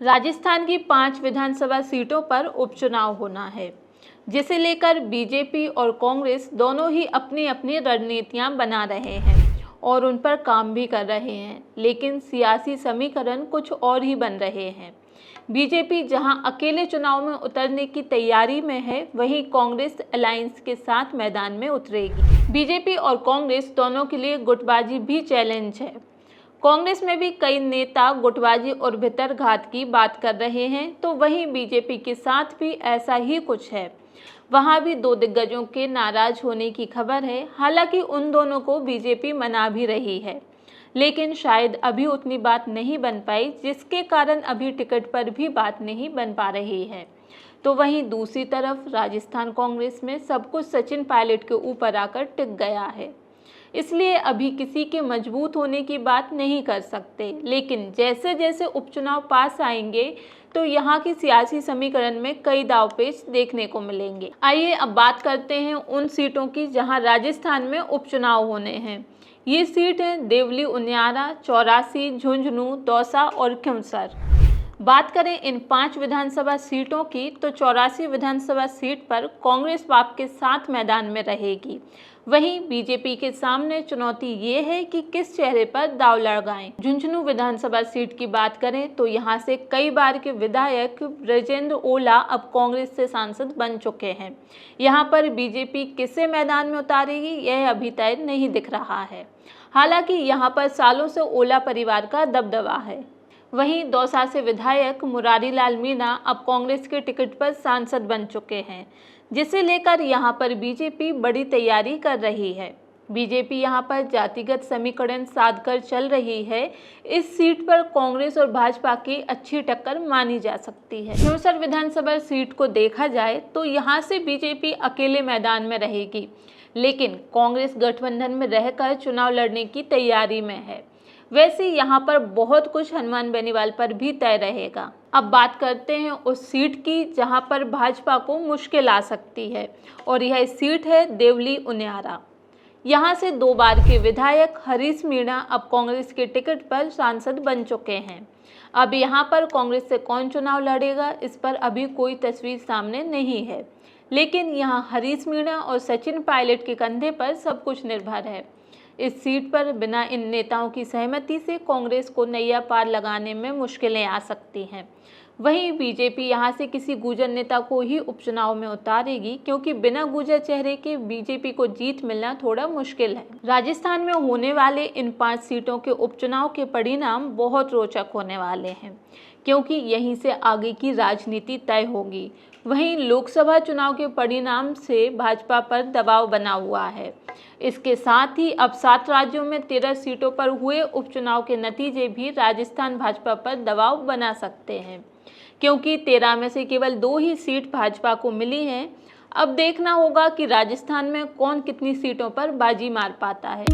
राजस्थान की 5 विधानसभा सीटों पर उपचुनाव होना है, जिसे लेकर बीजेपी और कांग्रेस दोनों ही अपनी अपनी रणनीतियां बना रहे हैं और उन पर काम भी कर रहे हैं। लेकिन सियासी समीकरण कुछ और ही बन रहे हैं। बीजेपी जहां अकेले चुनाव में उतरने की तैयारी में है, वहीं कांग्रेस अलायंस के साथ मैदान में उतरेगी। बीजेपी और कांग्रेस दोनों के लिए गुटबाजी भी चैलेंज है। कांग्रेस में भी कई नेता गुटबाजी और भितरघात की बात कर रहे हैं, तो वहीं बीजेपी के साथ भी ऐसा ही कुछ है। वहां भी दो दिग्गजों के नाराज होने की खबर है। हालांकि उन दोनों को बीजेपी मना भी रही है, लेकिन शायद अभी उतनी बात नहीं बन पाई, जिसके कारण अभी टिकट पर भी बात नहीं बन पा रही है। तो वहीं दूसरी तरफ राजस्थान कांग्रेस में सब कुछ सचिन पायलट के ऊपर आकर टिक गया है, इसलिए अभी किसी के मजबूत होने की बात नहीं कर सकते। लेकिन जैसे जैसे उपचुनाव पास आएंगे तो यहाँ की सियासी समीकरण में कई दांवपेच देखने को मिलेंगे। आइए अब बात करते हैं उन सीटों की जहाँ राजस्थान में उपचुनाव होने हैं। ये सीट है देवली उनियारा, चौरासी, झुंझुनू, दौसा और खिंवसर। बात करें इन 5 विधानसभा सीटों की तो 84 विधानसभा सीट पर कांग्रेस बाप के साथ मैदान में रहेगी। वहीं बीजेपी के सामने चुनौती ये है कि किस चेहरे पर दांव लगाएं। झुंझुनू विधानसभा सीट की बात करें तो यहां से कई बार के विधायक ब्रजेंद्र ओला अब कांग्रेस से सांसद बन चुके हैं। यहां पर बीजेपी किसे मैदान में उतारेगी, यह अभी तय नहीं दिख रहा है। हालांकि यहां पर सालों से ओला परिवार का दबदबा है। वहीं दौसा से विधायक मुरारीलाल मीणा अब कांग्रेस के टिकट पर सांसद बन चुके हैं, जिसे लेकर यहां पर बीजेपी बड़ी तैयारी कर रही है। बीजेपी यहां पर जातिगत समीकरण साधकर चल रही है। इस सीट पर कांग्रेस और भाजपा की अच्छी टक्कर मानी जा सकती है। खिंवसर विधानसभा सीट को देखा जाए तो यहां से बीजेपी अकेले मैदान में रहेगी, लेकिन कांग्रेस गठबंधन में रहकर चुनाव लड़ने की तैयारी में है। वैसे यहाँ पर बहुत कुछ हनुमान बेनीवाल पर भी तय रहेगा। अब बात करते हैं उस सीट की जहाँ पर भाजपा को मुश्किल आ सकती है, और यह सीट है देवली उनियारा। यहाँ से 2 बार के विधायक हरीश मीणा अब कांग्रेस के टिकट पर सांसद बन चुके हैं। अब यहाँ पर कांग्रेस से कौन चुनाव लड़ेगा, इस पर अभी कोई तस्वीर सामने नहीं है, लेकिन यहाँ हरीश मीणा और सचिन पायलट के कंधे पर सब कुछ निर्भर है। इस सीट पर बिना इन नेताओं की सहमति से कांग्रेस को नैया पार लगाने में मुश्किलें आ सकती हैं। वहीं बीजेपी यहां से किसी गुर्जर नेता को ही उपचुनाव में उतारेगी, क्योंकि बिना गुर्जर चेहरे के बीजेपी को जीत मिलना थोड़ा मुश्किल है। राजस्थान में होने वाले इन 5 सीटों के उपचुनाव के परिणाम बहुत रोचक होने वाले हैं, क्योंकि यहीं से आगे की राजनीति तय होगी। वहीं लोकसभा चुनाव के परिणाम से भाजपा पर दबाव बना हुआ है। इसके साथ ही अब 7 राज्यों में 13 सीटों पर हुए उपचुनाव के नतीजे भी राजस्थान भाजपा पर दबाव बना सकते हैं, क्योंकि 13 में से केवल 2 ही सीट भाजपा को मिली हैं। अब देखना होगा कि राजस्थान में कौन कितनी सीटों पर बाजी मार पाता है।